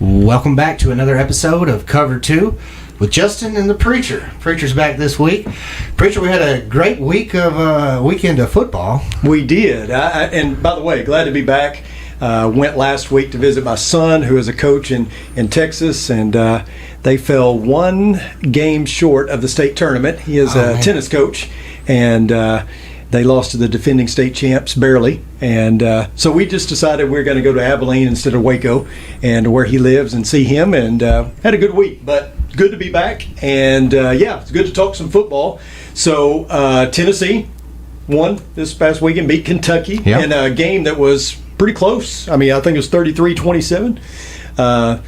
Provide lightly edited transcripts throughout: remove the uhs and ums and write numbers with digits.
Welcome back to another episode of Cover 2 with Justin and the Preacher. Preacher's back this week. Preacher, we had a great weekend of football. We did. And by the way, glad to be back. Went last week to visit my son, who is a coach in Texas, and they fell one game short of the state tournament. He is a tennis coach, and they lost to the defending state champs barely. And so we just decided we're going to go to Abilene instead of Waco, and where he lives, and see him, and had a good week. But good to be back, and it's good to talk some football. So Tennessee won this past weekend, beat Kentucky in a game that was pretty close. I mean, I think it was 33-27. I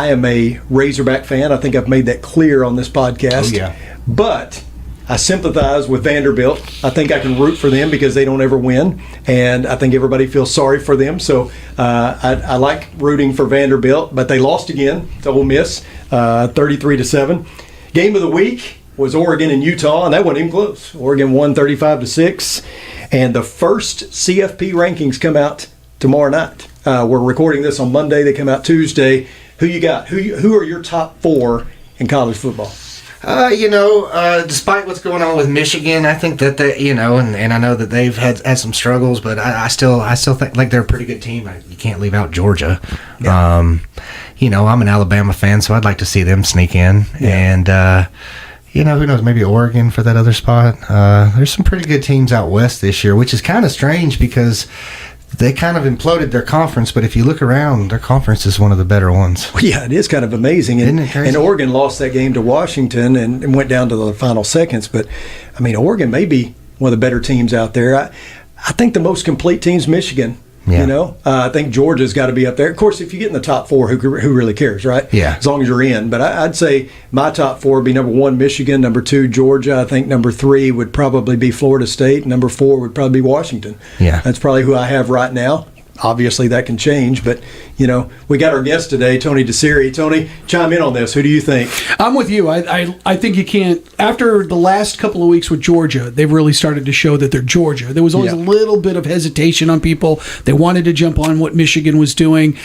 am a Razorback fan. I think I've made that clear on this podcast. Oh, yeah. But I sympathize with Vanderbilt. I think I can root for them because they don't ever win, and I think everybody feels sorry for them. So I like rooting for Vanderbilt, but they lost again to Ole Miss, 33-7. Game of the week was Oregon and Utah, and that wasn't even close. Oregon won 35-6, and the first CFP rankings come out tomorrow night. We're recording this on Monday. They come out Tuesday. Who you got? Who are your top four in college football? Despite what's going on with Michigan, I think that they, and I know that they've had some struggles, but I still think like they're a pretty good team. You can't leave out Georgia. Yeah. I'm an Alabama fan, so I'd like to see them sneak in. Yeah. And who knows, maybe Oregon for that other spot. There's some pretty good teams out west this year, which is kind of strange because they kind of imploded their conference, but if you look around, their conference is one of the better ones. Well, yeah, it is kind of amazing. Isn't it crazy? And Oregon lost that game to Washington and went down to the final seconds. But, I mean, Oregon may be one of the better teams out there. I think the most complete team's Michigan. Yeah. I think Georgia's got to be up there. Of course, if you get in the top four, who really cares, right? Yeah. As long as you're in. But I'd say my top four would be number one, Michigan. Number two, Georgia. I think number three would probably be Florida State. Number four would probably be Washington. Yeah. That's probably who I have right now. Obviously, that can change, but, we got our guest today, Tony DeSiri. Tony, chime in on this. Who do you think? I'm with you. I think you can't. After the last couple of weeks with Georgia, they've really started to show that they're Georgia. There was always a little bit of hesitation on people. They wanted to jump on what Michigan was doing.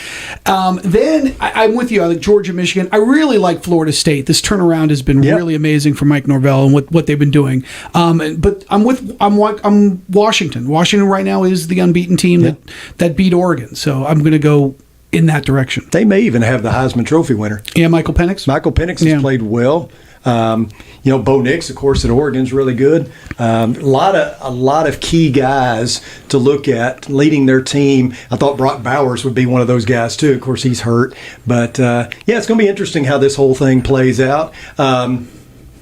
Then I'm with you. I like Georgia, Michigan. I really like Florida State. This turnaround has been really amazing for Mike Norvell and what they've been doing. But I'm Washington. Washington right now is the unbeaten team that beat Oregon. So I'm going to go in that direction. They may even have the Heisman Trophy winner. Yeah, Michael Penix. Michael Penix has played well. Bo Nix, of course, at Oregon's really good. A lot of key guys to look at leading their team. I thought Brock Bowers would be one of those guys too. Of course, he's hurt, but it's going to be interesting how this whole thing plays out.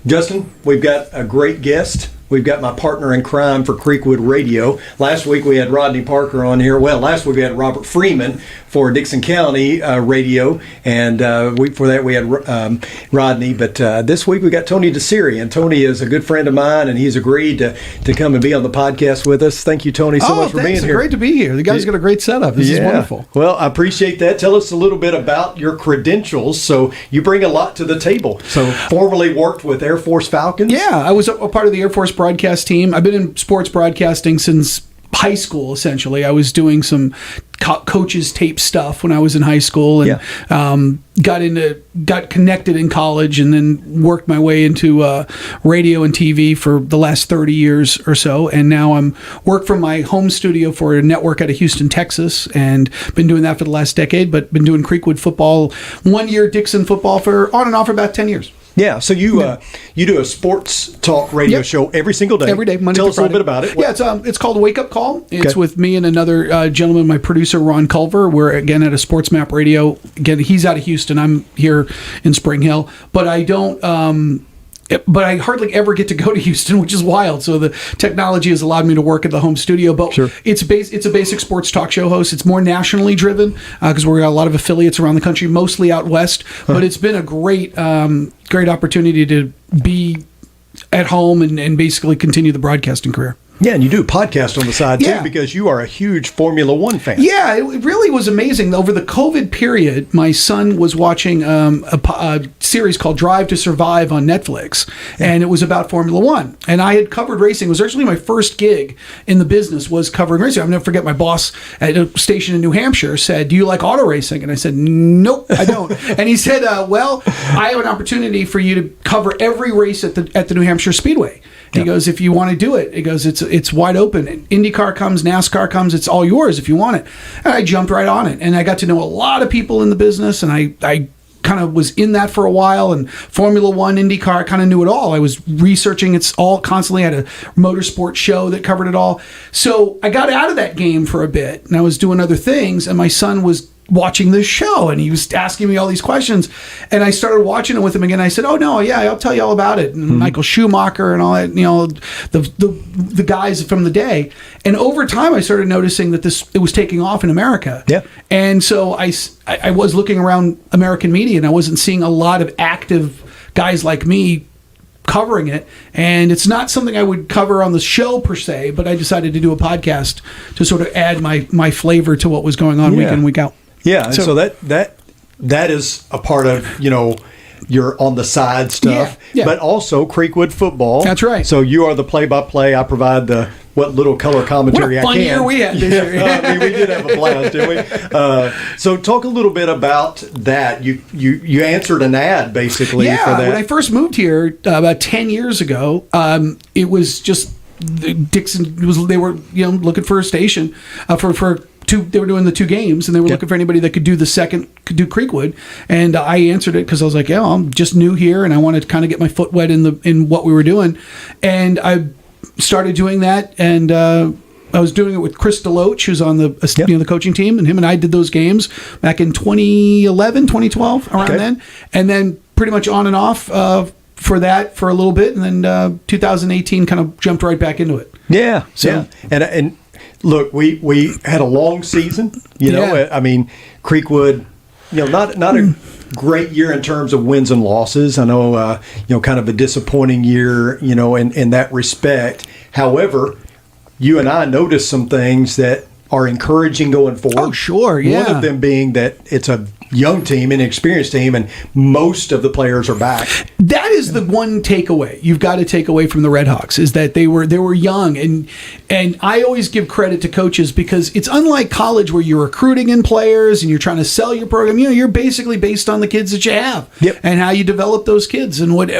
Justin, we've got a great guest. We've got my partner in crime for Creekwood Radio. Last week we had Rodney Parker on here. Well, last week we had Robert Freeman for Dickson County Radio, and week before that we had Rodney. But this week we got Tony DeSiri, and Tony is a good friend of mine, and he's agreed to come and be on the podcast with us. Thank you, Tony, so much for being here. Great to be here. The guy's got a great setup. This is wonderful. Well, I appreciate that. Tell us a little bit about your credentials. So you bring a lot to the table. So formerly worked with Air Force Falcons. Yeah, I was a part of the Air Force broadcast team. I've been in sports broadcasting since high school, essentially. I was doing some coaches tape stuff when I was in high school, and got connected in college, and then worked my way into radio and TV for the last 30 years or so. And now I'm work from my home studio for a network out of Houston, Texas, and been doing that for the last decade, but been doing Creekwood football 1 year, Dickson football for on and off for about 10 years. Yeah, so you do a sports talk radio show every single day. Every day, Monday Tell to us Friday. a little bit about it. Yeah, it's called Wake Up Call. It's with me and another gentleman, my producer, Ron Culver. We're, again, at a Sports Map Radio. Again, he's out of Houston. I'm here in Spring Hill. But I don't... But I hardly ever get to go to Houston, which is wild. So the technology has allowed me to work at the home studio. But it's a basic sports talk show host. It's more nationally driven because we've got a lot of affiliates around the country, mostly out west. But it's been a great opportunity to be at home and basically continue the broadcasting career. Yeah, and you do a podcast on the side Yeah. too, because you are a huge Formula One fan. Yeah, it really was amazing. Over the COVID period, my son was watching a series called Drive to Survive on Netflix, and it was about Formula One. And I had covered racing. It was actually my first gig in the business was covering racing. I'll never forget my boss at a station in New Hampshire said, "Do you like auto racing?" And I said, "Nope, I don't." And he said, "Well, I have an opportunity for you to cover every race at the New Hampshire Speedway." He goes, "If you want to do it," he goes, it's wide open. IndyCar comes, NASCAR comes, it's all yours if you want it. And I jumped right on it. And I got to know a lot of people in the business, and I kind of was in that for a while. And Formula One, IndyCar, I kind of knew it all. I was researching it's all constantly. I had a motorsport show that covered it all. So I got out of that game for a bit, and I was doing other things, and my son was watching this show, and he was asking me all these questions, and I started watching it with him again. I said, "Oh no, yeah, I'll tell you all about it." And Michael Schumacher and all that, the guys from the day. And over time, I started noticing that it was taking off in America. Yeah. And so I was looking around American media, and I wasn't seeing a lot of active guys like me covering it. And it's not something I would cover on the show per se, but I decided to do a podcast to sort of add my flavor to what was going on week in, week out. Yeah, and so that is a part of, your on the side stuff, Yeah. but also Creekwood football. That's right. So you are the play-by-play. I provide what little color commentary What a fun I can. year we had this year. I mean, we did have a blast, didn't we? So talk a little bit about that. You answered an ad basically for that. When I first moved here about 10 years ago, it was just Dixon they were looking for a station for two. They were doing the two games, and they were looking for anybody that could do Creekwood. And I answered it because I was like, "Yeah, I'm just new here, and I wanted to kind of get my foot wet in what we were doing." And I started doing that, and I was doing it with Chris DeLoach, who's on the coaching team, and him and I did those games back in 2011, 2012, around then, and then pretty much on and off for that for a little bit, and then 2018 kind of jumped right back into it. Yeah, So- and look, we had a long season. I mean, Creekwood, not a great year in terms of wins and losses. I know, kind of a disappointing year, in that respect. However, you and I noticed some things that are encouraging going forward. Oh, sure, yeah. One of them being that it's a young team, an experienced team, and most of the players are back. That is the one takeaway you've got to take away from the Red Hawks is that they were young, and I always give credit to coaches because it's unlike college where you're recruiting in players and you're trying to sell your program. You're basically based on the kids that you have and how you develop those kids, and what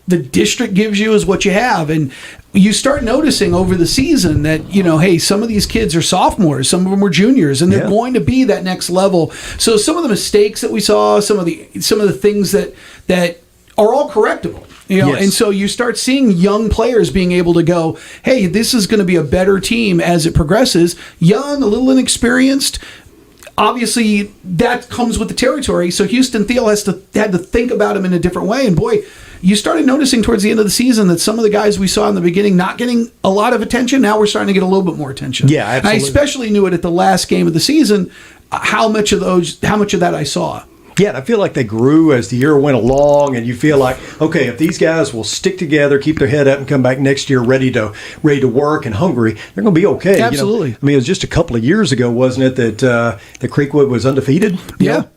the district gives you is what you have. And you start noticing over the season that, hey, some of these kids are sophomores, some of them were juniors, and they're going to be that next level. So some of the mistakes that we saw, some of the things that are all correctable. And so you start seeing young players being able to go, hey, this is going to be a better team as it progresses. Young, a little inexperienced. Obviously, that comes with the territory. So Houston Thiel had to think about him in a different way. And boy, you started noticing towards the end of the season that some of the guys we saw in the beginning not getting a lot of attention. Now we're starting to get a little bit more attention. Yeah, absolutely. I especially knew it at the last game of the season. How much of that I saw. Yeah, and I feel like they grew as the year went along, and you feel like, okay, if these guys will stick together, keep their head up, and come back next year ready to work and hungry, they're going to be okay. Absolutely. I mean, it was just a couple of years ago, wasn't it, that the Creekwood was undefeated?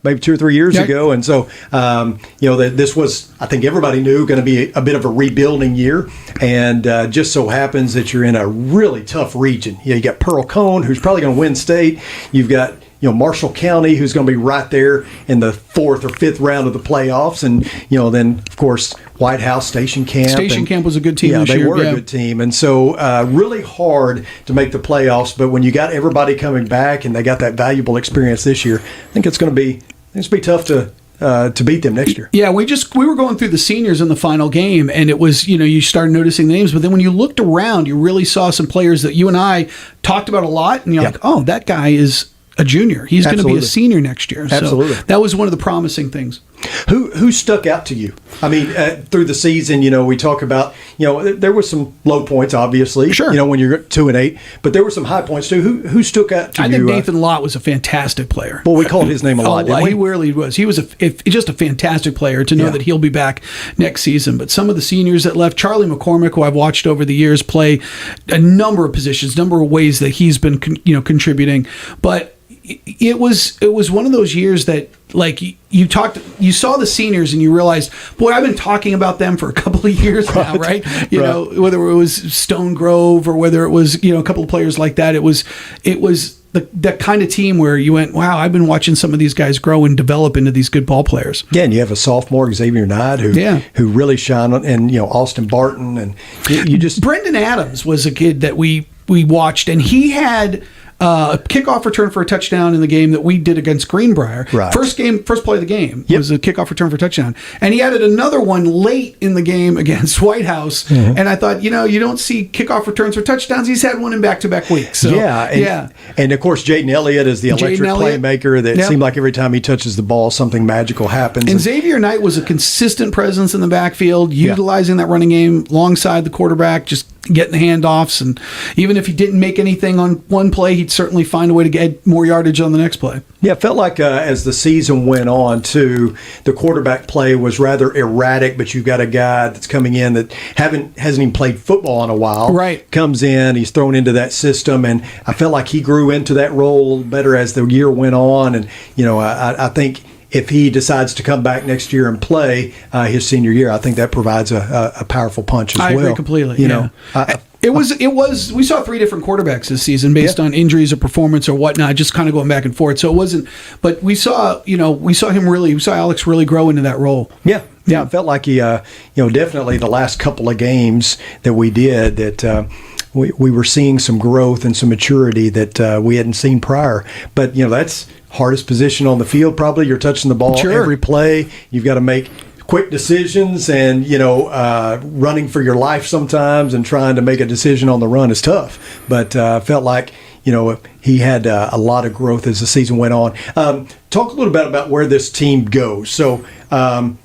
Maybe 2 or 3 years ago, and so that this was, I think everybody knew, going to be a bit of a rebuilding year, and just so happens that you're in a really tough region. You got Pearl Cone, who's probably going to win state. You've got Marshall County, who's going to be right there in the 4th or 5th round of the playoffs. And, then, of course, White House, Station Camp. Station Camp was a good team this year. They were a good team. And so really hard to make the playoffs. But when you got everybody coming back and they got that valuable experience this year, I think it's going to be tough to beat them next year. Yeah, we were going through the seniors in the final game, and it was, you started noticing the names, but then when you looked around, you really saw some players that you and I talked about a lot, and you're like, oh, that guy is a junior. He's going to be a senior next year. Absolutely. So that was one of the promising things. Who stuck out to you? I mean, through the season, we talk about, there were some low points, obviously. Sure. When you're 2-8, but there were some high points too. Who stuck out to you? I think Nathan Lott was a fantastic player. Well, we called his name a lot, didn't we? He really was. He was just a fantastic player to know that he'll be back next season. But some of the seniors that left, Charlie McCormick, who I've watched over the years play a number of positions, number of ways that he's been contributing, but it was one of those years that, like, you saw the seniors and you realized, boy, I've been talking about them for a couple of years now, right? Whether it was Stone Grove or whether it was a couple of players like that, it was that kind of team where you went, wow, I've been watching some of these guys grow and develop into these good ball players. Yeah, and you have a sophomore, Xavier Knight, who really shine on, and Austin Barton, and you just Brendan Adams was a kid that we watched, and he had a kickoff return for a touchdown in the game that we did against Greenbrier. Right. First play of the game was a kickoff return for a touchdown. And he added another one late in the game against White House. Mm-hmm. And I thought, you don't see kickoff returns for touchdowns. He's had one in back-to-back weeks. So, and of course, Jaden Elliott is the electric playmaker that seemed like every time he touches the ball, something magical happens. And Xavier Knight was a consistent presence in the backfield, utilizing that running game alongside the quarterback, just getting the handoffs, and even if he didn't make anything on one play, he'd certainly find a way to get more yardage on the next play. Yeah, it felt like as the season went on, too, the quarterback play was rather erratic, but you've got a guy that's coming in that hasn't even played football in a while. Right. Comes in, he's thrown into that system, and I felt like he grew into that role a little better as the year went on, and, I think if he decides to come back next year and play his senior year, I think that provides a powerful punch as well. I agree completely. It was. We saw three different quarterbacks this season based on injuries or performance or whatnot, just kind of going back and forth. So it wasn't. But we saw Alex really grow into that role. Yeah. Yeah, it felt like he, definitely the last couple of games that we did that. We were seeing some growth and some maturity that we hadn't seen prior. But, that's hardest position on the field probably. You're touching the ball every play. You've got to make quick decisions and, running for your life sometimes and trying to make a decision on the run is tough. But felt like, he had a lot of growth as the season went on. Talk a little bit about where this team goes. So, didn't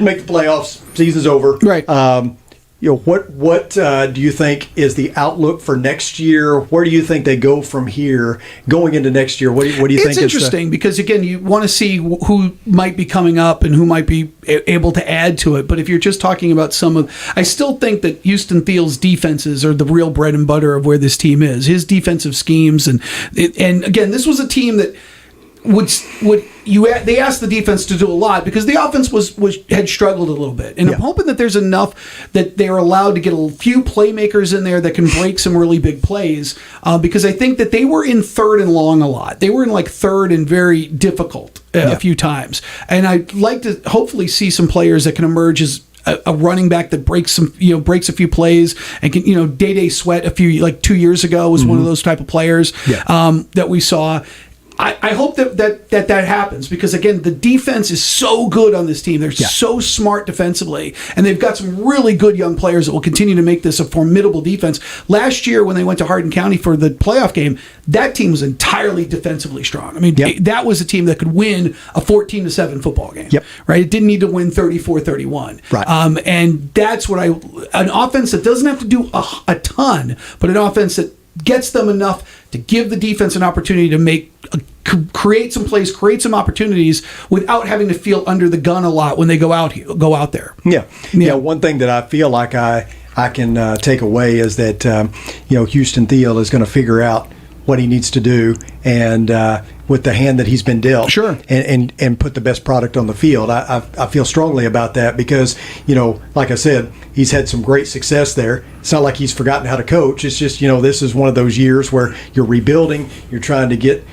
make the playoffs. Season's over. Right. What do you think is the outlook for next year? Where do you think they go from here going into next year? What do you think? It's interesting because, again, you want to see who might be coming up and who might be able to add to it. But if you're just talking about I still think that Houston Thiel's defenses are the real bread and butter of where this team is. His defensive schemes and again, this was a team that they asked the defense to do a lot because the offense had struggled a little bit, and I'm hoping that there's enough that they're allowed to get a few playmakers in there that can break some really big plays. Because I think that they were in third and long a lot. They were in like third and very difficult a few times, and I'd like to hopefully see some players that can emerge as a running back that breaks a few plays and can, Day Sweat 2 years ago was one of those type of players that we saw. I hope that happens because, again, the defense is so good on this team. They're so smart defensively, and they've got some really good young players that will continue to make this a formidable defense. Last year when they went to Hardin County for the playoff game, that team was entirely defensively strong. I mean, that was a team that could win a 14-7 football game, right? It didn't need to win 34-31. Right. And that's what an offense that doesn't have to do a ton, but an offense that gets them enough to give the defense an opportunity to create some plays, create some opportunities without having to feel under the gun a lot when they go out there. Yeah. One thing that I feel like I can take away is that Houston Thiel is going to figure out what he needs to do and with the hand that he's been dealt, and put the best product on the field. I feel strongly about that because, like I said, he's had some great success there. It's not like he's forgotten how to coach. It's just, this is one of those years where you're rebuilding. You're trying to get,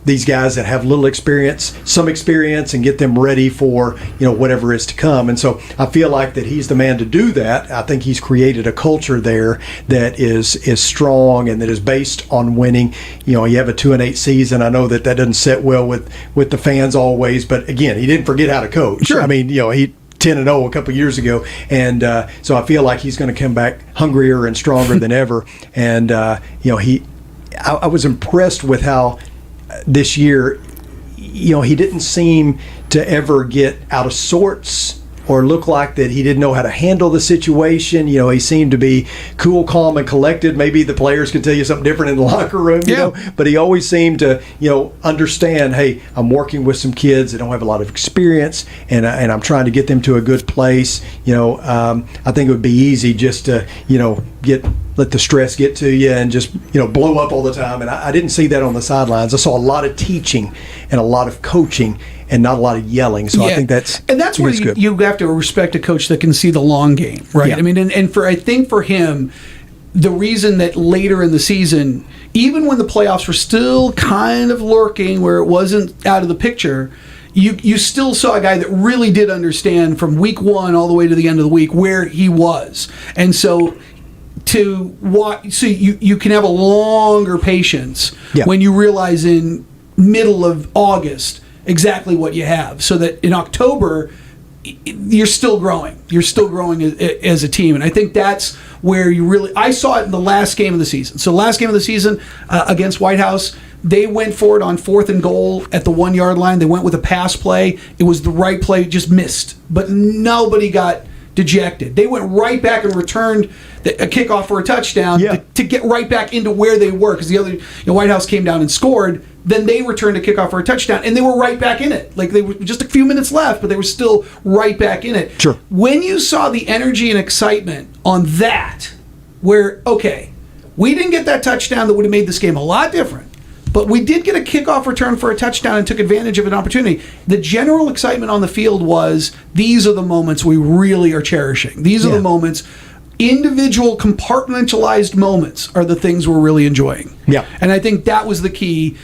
these guys that have little experience, some experience, and get them ready for, whatever is to come. And so I feel like that he's the man to do that. I think he's created a culture there that is strong and that is based on winning. You have a 2-8 season. I know that doesn't sit well with the fans always, but again, he didn't forget how to coach. Sure. I mean, he 10-0 a couple of years ago, and so I feel like he's going to come back hungrier and stronger than ever. And I was impressed with how this year, he didn't seem to ever get out of sorts or look like that he didn't know how to handle the situation. You know, he seemed to be cool, calm, and collected. Maybe the players could tell you something different in the locker room, you know, but he always seemed to, you know, understand, hey, I'm working with some kids that don't have a lot of experience, and I'm trying to get them to a good place. You know, I think it would be easy just to, you know, let the stress get to you and just, you know, blow up all the time. And I didn't see that on the sidelines. I saw a lot of teaching and a lot of coaching and not a lot of yelling. So I think that's where you have to respect a coach that can see the long game, right? Yeah. I mean, I think for him, the reason that later in the season, even when the playoffs were still kind of lurking where it wasn't out of the picture, you still saw a guy that really did understand from week one all the way to the end of the week where he was. And so you can have a longer patience when you realize in middle of August exactly what you have, so that in October you're still growing. You're still growing as a team, and I think that's where I saw it in the last game of the season. So last game of the season against White House, they went for it on 4th and goal at the 1 yard line. They went with a pass play. It was the right play, just missed, but nobody got dejected. They went right back and returned a kickoff for a touchdown to get right back into where they were, because the other White House came down and scored. Then they returned a kickoff for a touchdown, and they were right back in it. Like, they were just a few minutes left, but they were still right back in it. Sure. When you saw the energy and excitement on that, where, okay, we didn't get that touchdown that would have made this game a lot different, but we did get a kickoff return for a touchdown and took advantage of an opportunity. The general excitement on the field was, these are the moments we really are cherishing. These are the moments, individual compartmentalized moments are the things we're really enjoying. Yeah. And I think that was the key.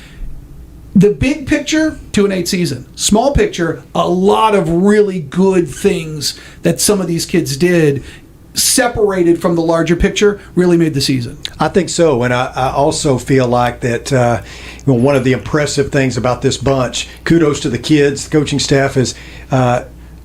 The big picture, 2-8 season. Small picture, a lot of really good things that some of these kids did, separated from the larger picture, really made the season. I think so, and I also feel like that one of the impressive things about this bunch, kudos to the kids, the coaching staff, is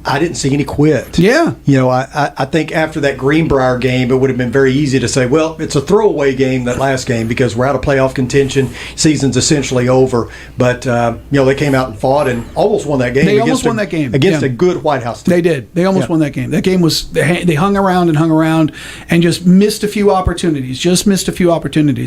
I didn't see any quit. Yeah. You know, I think after that Greenbrier game, it would have been very easy to say, well, it's a throwaway game, that last game, because we're out of playoff contention. Season's essentially over. But, you know, they came out and fought and almost won that game. They almost won that game. Against a good White House team. They did. They almost won that game. That game was, they hung around and just missed a few opportunities.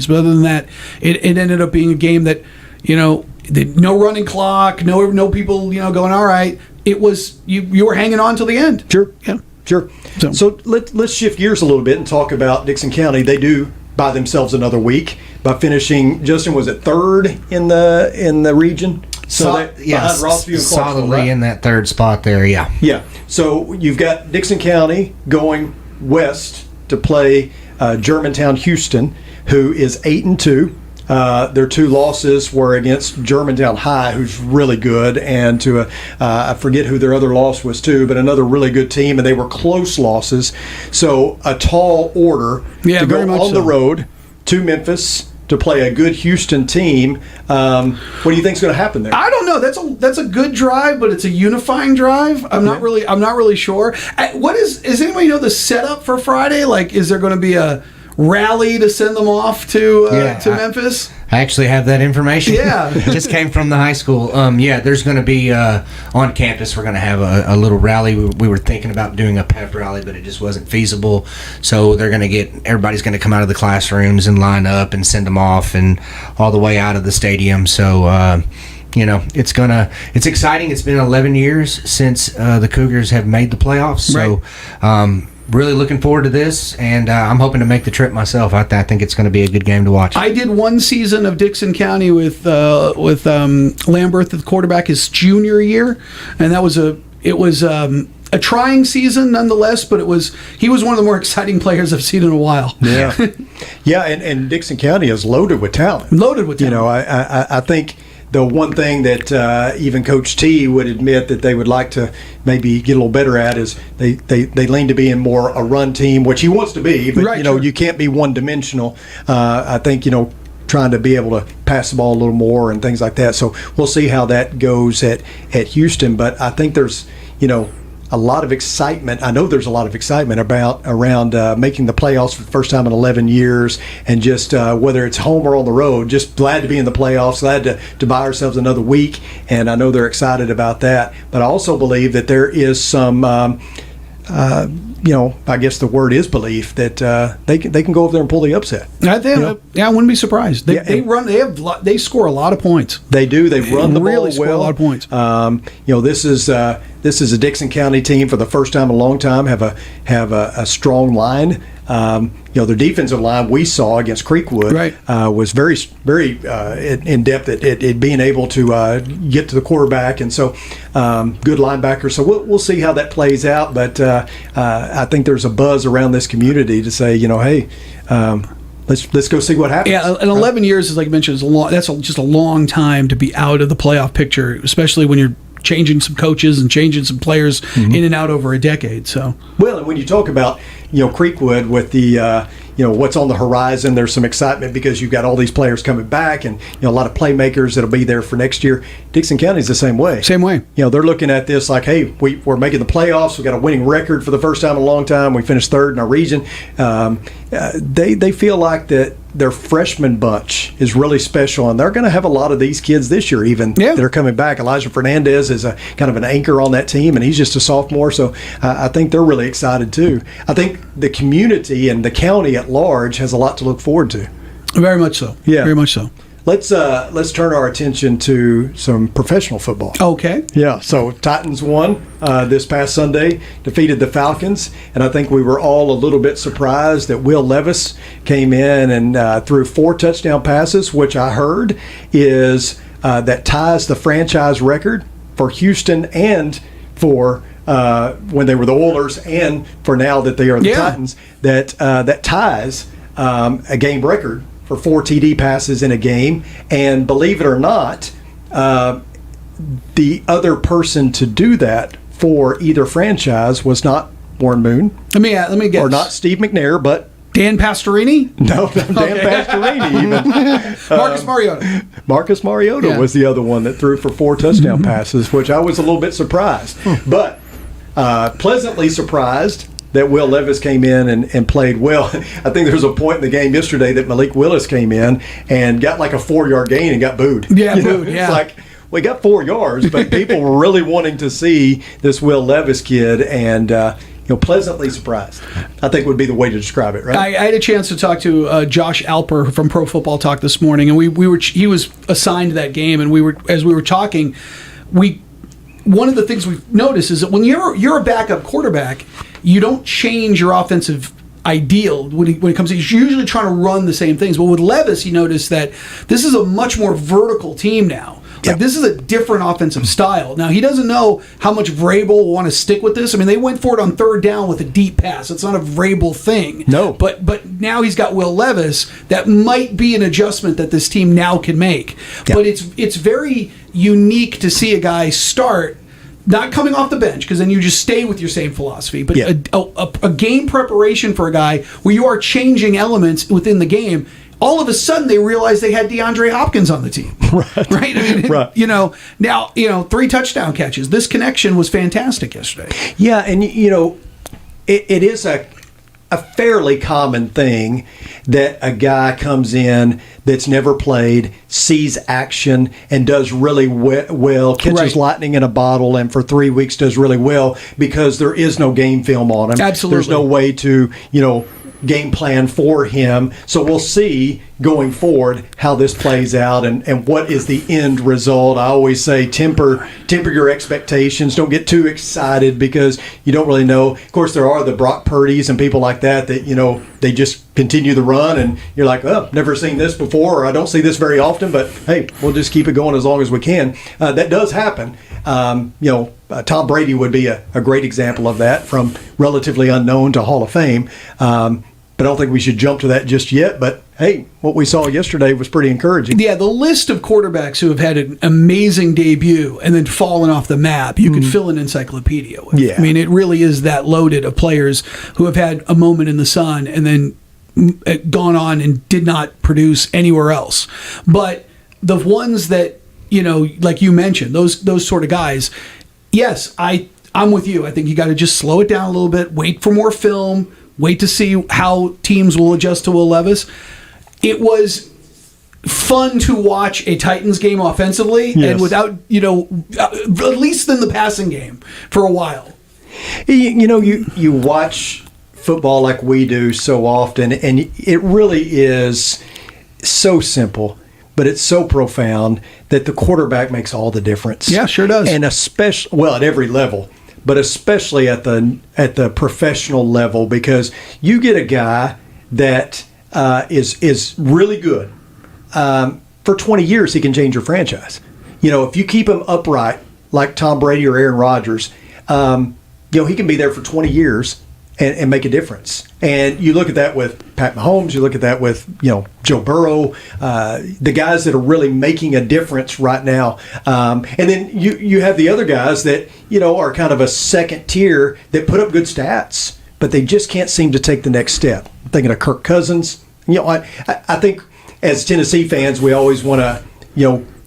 But other than that, it ended up being a game that, you know, no running clock, no people, you know, going, all right. It was, you were hanging on till the end. Sure. Yeah. Sure. So let's shift gears a little bit and talk about Dickson County. They do buy themselves another week by finishing, Justin, was it third in the region? So yes, Rossview and Clarksville, solidly right? in that third spot there. Yeah. Yeah. So you've got Dickson County going west to play Germantown Houston, who is 8-2. Their two losses were against Germantown High, who's really good, and to I forget who their other loss was to, but another really good team, and they were close losses. So a tall order to go on the road to Memphis to play a good Houston team. What do you think is going to happen there? I don't know. That's a good drive, but it's a unifying drive. I'm not really sure. Does anybody know the setup for Friday? Like, is there going to be a rally to send them off to Memphis? I actually have that information. Yeah. It just came from the high school. There's going to be on campus, we're going to have a little rally. We were thinking about doing a pep rally, but it just wasn't feasible. So everybody's going to come out of the classrooms and line up and send them off and all the way out of the stadium. So it's exciting. It's been 11 years since the Cougars have made the playoffs. So really looking forward to this, and I'm hoping to make the trip myself. I think it's going to be a good game to watch. I did one season of Dickson County with Lambert, the quarterback, his junior year, and it was a trying season nonetheless, but he was one of the more exciting players I've seen in a while. Yeah, yeah, and Dickson County is loaded with talent. You know, I think the one thing that even Coach T would admit that they would like to maybe get a little better at is they lean to being more a run team, which he wants to be, but you can't be one dimensional. I think trying to be able to pass the ball a little more and things like that. So we'll see how that goes at Houston. But I think there's a lot of excitement. I know there's a lot of excitement around making the playoffs for the first time in 11 years, and just whether it's home or on the road, just glad to be in the playoffs, glad to buy ourselves another week, and I know they're excited about that. But I also believe that there is some, I guess the word is belief that they can go over there and pull the upset. I wouldn't be surprised. They score a lot of points. They do. They run the really ball score well. A lot of points. This is a Dixon County team for the first time in a long time. Have a strong line. Their defensive line we saw against Creekwood was very in depth at being able to get to the quarterback, and so good linebacker. So we'll see how that plays out. But I think there's a buzz around this community to say, hey. Let's go see what happens. Yeah, and 11 years, as like you mentioned, is a long. That's just a long time to be out of the playoff picture, especially when you're changing some coaches and changing some players in and out over a decade. So well, and when you talk about Creekwood with the what's on the horizon, there's some excitement because you've got all these players coming back, and a lot of playmakers that'll be there for next year. Dixon County's the same way. Same way. They're looking at this like, hey, we're making the playoffs. We got a winning record for the first time in a long time. We finished third in our region. They feel like that their freshman bunch is really special, and they're going to have a lot of these kids this year even that are coming back. Elijah Fernandez is a kind of an anchor on that team, and he's just a sophomore, so I think they're really excited too. I think the community and the county at large has a lot to look forward to. Very much so. Yeah. Very much so. Let's turn our attention to some professional football. Okay. Yeah, so Titans won this past Sunday, defeated the Falcons, and I think we were all a little bit surprised that Will Levis came in and threw 4 touchdown passes, which I heard is that ties the franchise record for Houston and for when they were the Oilers, and for now that they are the Titans, that ties a game record for 4 TD passes in a game. And believe it or not, the other person to do that for either franchise was not Warren Moon. Let me guess. Or not Steve McNair, but Dan Pastorini? No, Dan Pastorini even. Marcus Mariota. Marcus Mariota was the other one that threw for 4 touchdown passes, which I was a little bit surprised. But pleasantly surprised that Will Levis came in and played well. I think there was a point in the game yesterday that Malik Willis came in and got like a 4-yard gain and got booed. Yeah, booed, yeah. It's like, we got 4 yards, but people were really wanting to see this Will Levis kid, and pleasantly surprised, I think would be the way to describe it, right? I had a chance to talk to Josh Alper from Pro Football Talk this morning, and he was assigned that game, and as we were talking, one of the things we've noticed is that when you're a backup quarterback, you don't change your offensive ideal when it comes to, you're usually trying to run the same things. But with Levis, you notice that this is a much more vertical team now. Like, this is a different offensive style. Now, he doesn't know how much Vrabel will want to stick with this. I mean, they went for it on 3rd down with a deep pass. It's not a Vrabel thing. No. But now he's got Will Levis. That might be an adjustment that this team now can make. Yeah. But it's very unique to see a guy start not coming off the bench, because then you just stay with your same philosophy. But a game preparation for a guy where you are changing elements within the game. All of a sudden, they realized they had DeAndre Hopkins on the team. Right? I mean, right. Now, 3 touchdown catches. This connection was fantastic yesterday. Yeah, and, it is a fairly common thing that a guy comes in that's never played, sees action, and does really well, catches lightning in a bottle, and for 3 weeks does really well because there is no game film on him. Absolutely. There's no way to, game plan for him. So we'll see going forward how this plays out and what is the end result. I always say temper your expectations. Don't get too excited because you don't really know. Of course, there are the Brock Purdy's and people like that they just continue the run, and you're like, oh, never seen this before, or I don't see this very often, but hey, we'll just keep it going as long as we can. That does happen. Tom Brady would be a great example of that, from relatively unknown to Hall of Fame. But I don't think we should jump to that just yet. But hey, what we saw yesterday was pretty encouraging. Yeah, the list of quarterbacks who have had an amazing debut and then fallen off the map, you could fill an encyclopedia with. Yeah. I mean, it really is that loaded of players who have had a moment in the sun and then gone on and did not produce anywhere else. But the ones that, like you mentioned, those sort of guys, yes, I I'm with you. I think you got to just slow it down a little bit, wait for more film, wait to see how teams will adjust to Will Levis. It was fun to watch a Titans game offensively and without, at least in the passing game for a while. You watch football like we do so often, and it really is so simple, but it's so profound that the quarterback makes all the difference. Yeah, sure does. And especially, well, at every level, but especially at the professional level, because you get a guy that is really good. For 20 years, he can change your franchise. If you keep him upright, like Tom Brady or Aaron Rodgers, he can be there for 20 years and make a difference. And you look at that with Pat Mahomes, you look at that with, Joe Burrow, the guys that are really making a difference right now. And then you have the other guys that, are kind of a second tier that put up good stats, but they just can't seem to take the next step. I'm thinking of Kirk Cousins. I think as Tennessee fans, we always want to,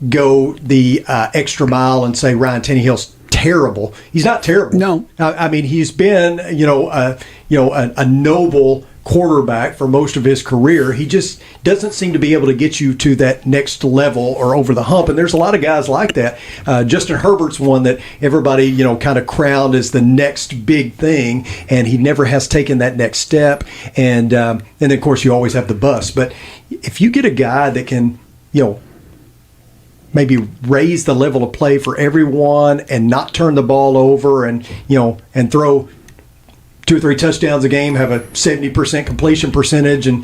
go the extra mile and say Ryan Tannehill's terrible. He's not terrible. No. I mean, he's been, a noble quarterback for most of his career. He just doesn't seem to be able to get you to that next level or over the hump. And there's a lot of guys like that. Justin Herbert's one that everybody, kind of crowned as the next big thing, and he never has taken that next step. And of course, you always have the bust. But if you get a guy that can, maybe raise the level of play for everyone and not turn the ball over and throw 2 or 3 touchdowns a game, have a 70% completion percentage. And,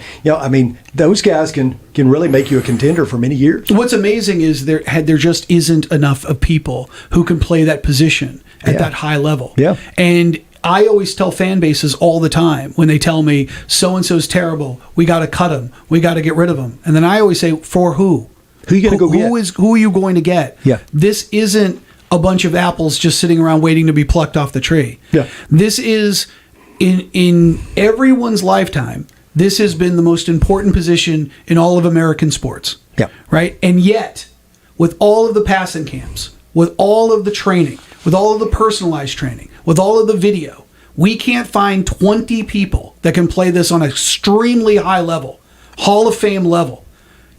those guys can really make you a contender for many years. What's amazing is there just isn't enough of people who can play that position at that high level. Yeah. And I always tell fan bases all the time when they tell me so-and-so's terrible, we got to cut him, we got to get rid of him. And then I always say, for who? Who are you going to go get? Who are you going to get? Yeah. This isn't a bunch of apples just sitting around waiting to be plucked off the tree. Yeah. This is, in everyone's lifetime, this has been the most important position in all of American sports. Yeah. Right? And yet, with all of the passing camps, with all of the training, with all of the personalized training, with all of the video, we can't find 20 people that can play this on an extremely high level, Hall of Fame level.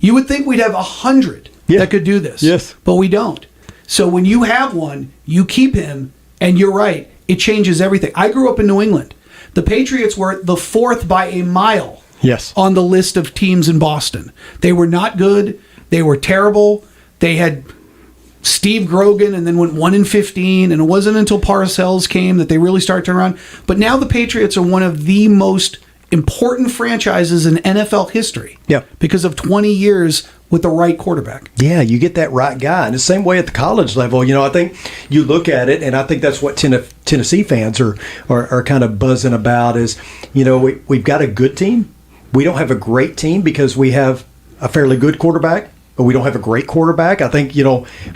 You would think we'd have 100 that could do this. Yes. But we don't. So when you have one, you keep him, and you're right, it changes everything. I grew up in New England. The Patriots were the 4th by a mile on the list of teams in Boston. They were not good. They were terrible. They had Steve Grogan and then went 1-15, and it wasn't until Parcells came that they really started to turn around. But now the Patriots are one of the most important franchises in NFL history. Yeah. Because of 20 years with the right quarterback. Yeah, you get that right guy. And the same way at the college level, I think you look at it, and I think that's what Tennessee fans are kind of buzzing about is, we've got a good team. We don't have a great team because we have a fairly good quarterback, but we don't have a great quarterback. I think,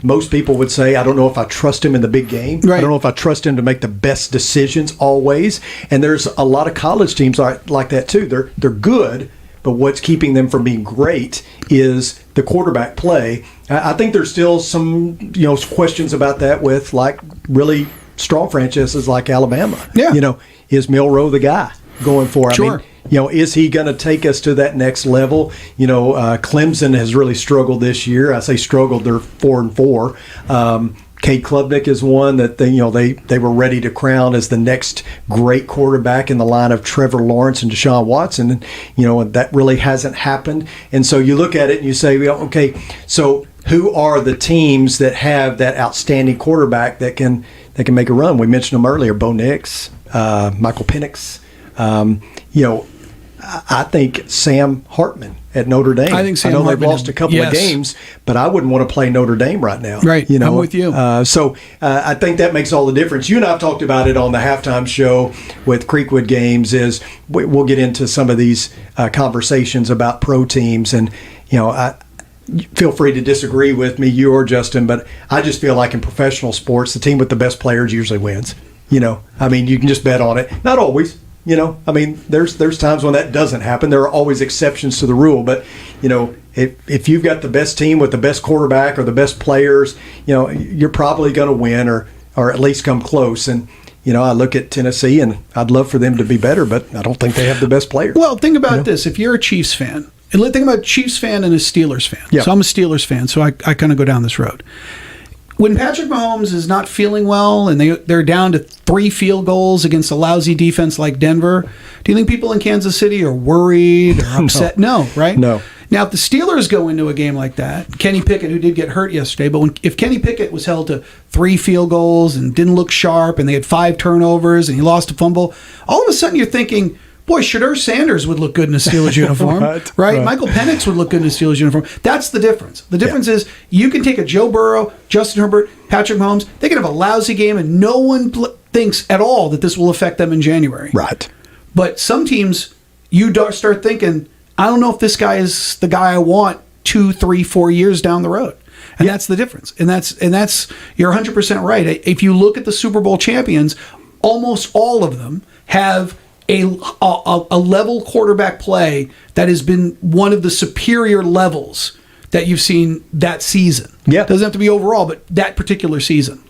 most people would say, I don't know if I trust him in the big game. Right. I don't know if I trust him to make the best decisions always. And there's a lot of college teams like that too. They're good, but what's keeping them from being great is the quarterback play. I think there's still some, questions about that with like really strong franchises like Alabama. Yeah. Is Milroe the guy going for? Sure. Is he going to take us to that next level? Clemson has really struggled this year. I say struggled; they're 4-4. Cade Klubnik is one that they were ready to crown as the next great quarterback in the line of Trevor Lawrence and Deshaun Watson, and that really hasn't happened. And so you look at it and you say, okay, so who are the teams that have that outstanding quarterback that can make a run? We mentioned them earlier: Bo Nix, Michael Penix. I think Sam Hartman at Notre Dame. I think Sam know Hartman they've lost a couple of games, but I wouldn't want to play Notre Dame right now. Right, I'm with you. So I think that makes all the difference. You and I have talked about it on the halftime show with Creekwood Games. Is we'll get into some of these conversations about pro teams, and feel free to disagree with me, you or Justin, but I just feel like in professional sports, the team with the best players usually wins. You can just bet on it. Not always. There's times when that doesn't happen. There are always exceptions to the rule, but if you've got the best team with the best quarterback or the best players, you're probably going to win. Or or at least come close. And I look at Tennessee, and I'd love for them to be better, but I don't think they have the best players. Well, think about this: if you're a Chiefs fan, and think about a Chiefs fan and a Steelers fan. Yeah. So I'm a Steelers fan, so I kind of go down this road. When Patrick Mahomes is not feeling well and they're down to 3 field goals against a lousy defense like Denver, do you think people in Kansas City are worried or upset? No, right? No. Now, if the Steelers go into a game like that, Kenny Pickett, who did get hurt yesterday, but if Kenny Pickett was held to 3 field goals and didn't look sharp and they had 5 turnovers and he lost a fumble, all of a sudden you're thinking, boy, Shedeur Sanders would look good in a Steelers uniform, right? Michael Penix would look good in a Steelers uniform. That's the difference. The difference is you can take a Joe Burrow, Justin Herbert, Patrick Mahomes. They can have a lousy game, and no one thinks at all that this will affect them in January. Right. But some teams, you start thinking, I don't know if this guy is the guy I want 2, 3, 4 years down the road. And that's the difference. And that's you're 100% right. If you look at the Super Bowl champions, almost all of them have a level quarterback play that has been one of the superior levels that you've seen that season. Yeah. Doesn't have to be overall, but that particular season.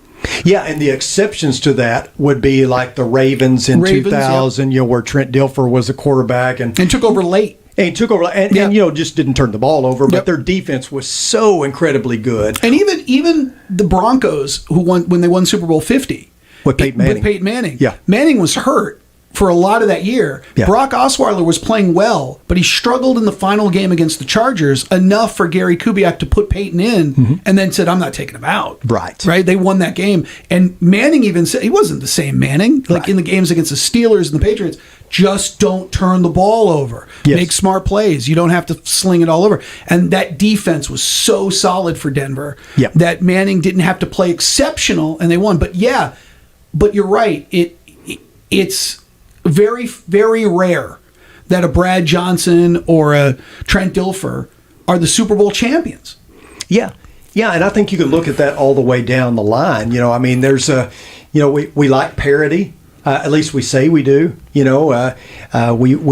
Yeah, and the exceptions to that would be like the Ravens in 2000, where Trent Dilfer was the quarterback and took over late. And took over and just didn't turn the ball over, but their defense was so incredibly good. And even the Broncos, who won when they won Super Bowl 50 with Peyton Manning. Yeah. Manning was hurt for a lot of that year. Yeah. Brock Osweiler was playing well, but he struggled in the final game against the Chargers enough for Gary Kubiak to put Peyton in and then said, I'm not taking him out. Right. They won that game. And Manning even said, he wasn't the same Manning. In the games against the Steelers and the Patriots, just don't turn the ball over. Yes. Make smart plays. You don't have to sling it all over. And that defense was so solid for Denver that Manning didn't have to play exceptional, and they won. But you're right. It's very, very rare that a Brad Johnson or a Trent Dilfer are the Super Bowl champions. Yeah. Yeah, and I think you could look at that all the way down the line. There's we like parity. At least we say we do. We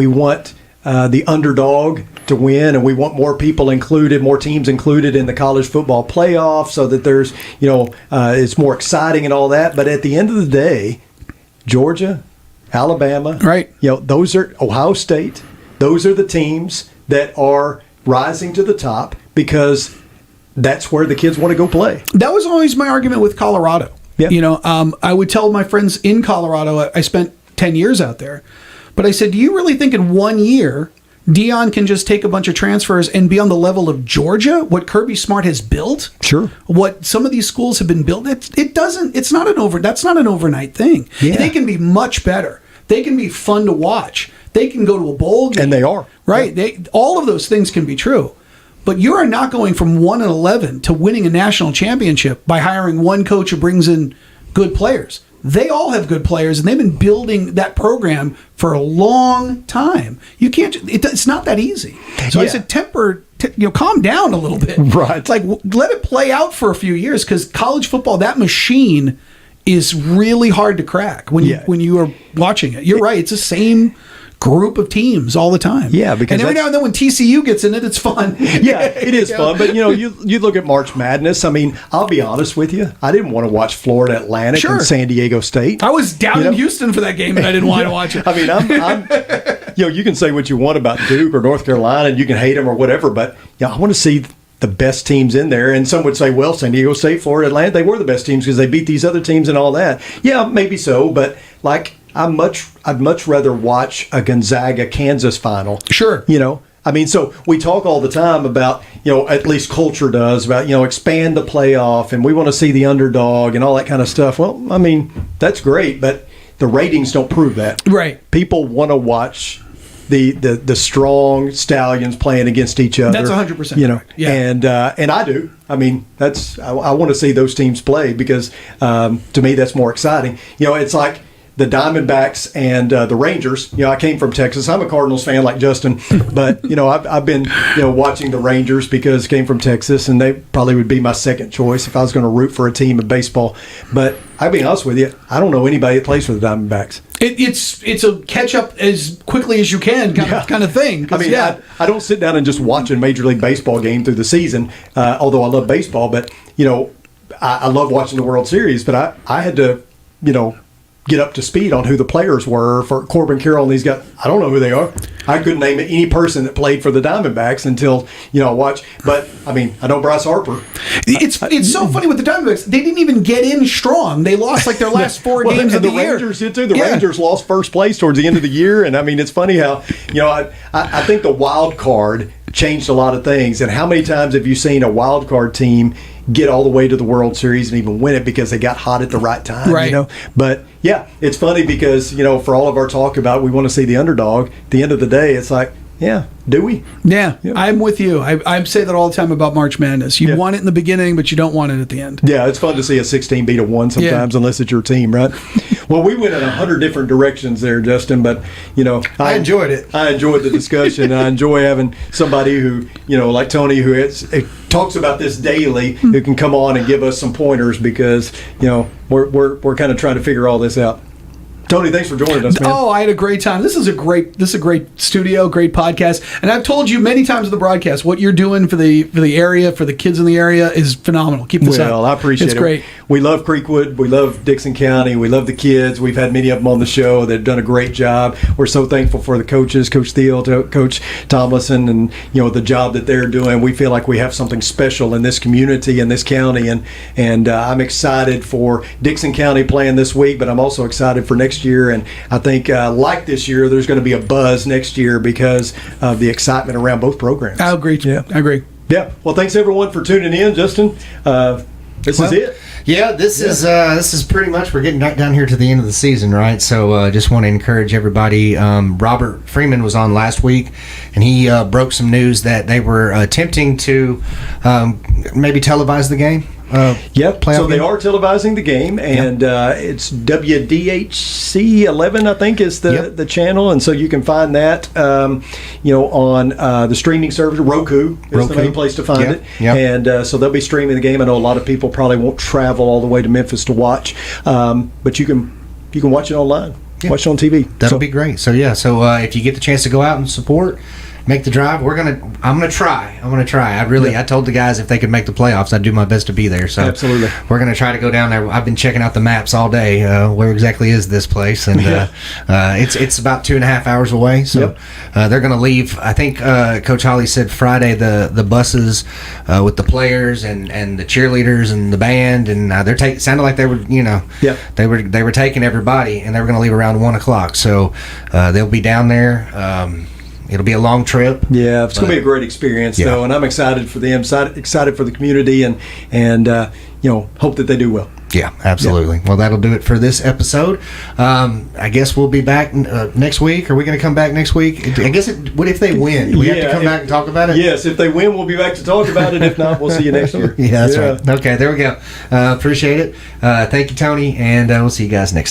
want the underdog to win, and we want more people included, more teams included in the college football playoff, so that there's, it's more exciting and all that. But at the end of the day, Georgia, Alabama, right? Those are Ohio State. Those are the teams that are rising to the top because that's where the kids want to go play. That was always my argument with Colorado. Yeah. I would tell my friends in Colorado, I spent 10 years out there, but I said, do you really think in 1 year Deion can just take a bunch of transfers and be on the level of Georgia, what Kirby Smart has built? Sure. What some of these schools have been built, that's not an overnight thing. Yeah. They can be much better. They can be fun to watch. They can go to a bowl game. And they are. Right. Yeah. All of those things can be true. But you are not going from 1-11 to winning a national championship by hiring one coach who brings in good players. They all have good players, and they've been building that program for a long time. You can't. It's not that easy. So I said, calm down a little bit. Right. It's like, let it play out for a few years, because college football, that machine is really hard to crack when you are watching it. You're right. It's the same group of teams all the time. Yeah, because every now and then when TCU gets in it, it's fun. Yeah, it is fun. But you look at March Madness. I mean, I'll be honest with you. I didn't want to watch Florida Atlantic and San Diego State. I was down in Houston for that game, and I didn't want to watch it. I mean, I'm you can say what you want about Duke or North Carolina, and you can hate them or whatever, but I want to see the best teams in there. And some would say, well, San Diego State, Florida Atlantic, they were the best teams because they beat these other teams and all that. Yeah, maybe so, but I'd much rather watch a Gonzaga-Kansas final. Sure. I mean, so we talk all the time about, at least culture does, about, expand the playoff, and we want to see the underdog and all that kind of stuff. Well, I mean, that's great, but the ratings don't prove that. Right. People want to watch the strong stallions playing against each other. That's 100%. Correct. Yeah. And I do. I mean, I want to see those teams play because to me that's more exciting. It's like the Diamondbacks and the Rangers. I came from Texas. I'm a Cardinals fan like Justin, but I've been watching the Rangers because I came from Texas, and they probably would be my second choice if I was going to root for a team in baseball. But I'll be honest with you, I don't know anybody that plays for the Diamondbacks. It's a catch up as quickly as you can kind of thing. I mean, I don't sit down and just watch a Major League Baseball game through the season, although I love baseball. But I love watching the World Series, but I had to, get up to speed on who the players were for Corbin Carroll and these guys. I don't know who they are. I couldn't name any person that played for the Diamondbacks until, I watched. But, I know Bryce Harper. It's so funny with the Diamondbacks. They didn't even get in strong. They lost like their last four games of the year. Rangers did too. The Rangers lost first place towards the end of the year. And, it's funny how, I think the wild card changed a lot of things. And how many times have you seen a wild card team get all the way to the World Series and even win it because they got hot at the right time, right. But yeah, it's funny because, for all of our talk about we want to see the underdog, at the end of the day, it's like, yeah, do we? Yeah, I'm with you. I say that all the time about March Madness. You want it in the beginning, but you don't want it at the end. Yeah, it's fun to see a 16 beat a 1 sometimes, unless it's your team, right? Well, we went in 100 different directions there, Justin, but, I enjoyed it. I enjoyed the discussion. I enjoy having somebody who, like Tony, who talks about this daily, who can come on and give us some pointers because, we're kind of trying to figure all this out. Tony, thanks for joining us, man. Oh, I had a great time. This is a great studio, great podcast. And I've told you many times in the broadcast what you're doing for the area, for the kids in the area is phenomenal. Keep this up. Well, I appreciate it. It's great. We love Creekwood. We love Dixon County. We love the kids. We've had many of them on the show that have done a great job. We're so thankful for the coaches, Coach Thiel, Coach Tomlinson, and the job that they're doing. We feel like we have something special in this community, in this county, and I'm excited for Dixon County playing this week, but I'm also excited for next year. And I think, like this year, there's going to be a buzz next year because of the excitement around both programs. I agree. Yeah. I agree. Yeah. Well, thanks everyone for tuning in, Justin. This is it. Yeah, this is pretty much, we're getting down here to the end of the season, right? So just want to encourage everybody. Robert Freeman was on last week, and he broke some news that they were attempting to maybe televise the game. Yep. So they are televising the game, and it's WDHC 11, I think, is the channel, and so you can find that, on the streaming service. Roku is the main place to find it, and so they'll be streaming the game. I know a lot of people probably won't travel all the way to Memphis to watch, but you can watch it online. Yeah. Watch it on TV. That'll be great. So if you get the chance to go out and support, make the drive. I'm gonna try. I told the guys if they could make the playoffs, I'd do my best to be there. So absolutely, we're gonna try to go down there. I've been checking out the maps all day. Where exactly is this place? And it's about 2.5 hours away. So they're gonna leave. I think Coach Holly said Friday the buses with the players and the cheerleaders and the band, and sounded like they were they were taking everybody, and they were gonna leave around 1:00. So they'll be down there. It'll be a long trip. Yeah, it's going to be a great experience, though, and I'm excited for them, excited for the community, and hope that they do well. Yeah, absolutely. Yeah. Well, that'll do it for this episode. I guess we'll be back next week. Are we going to come back next week? I guess what if they win? Do we have to come back and talk about it? Yes, if they win, we'll be back to talk about it. If not, we'll see you next year. Yeah, that's right. Okay, there we go. Appreciate it. Thank you, Tony, and we'll see you guys next time.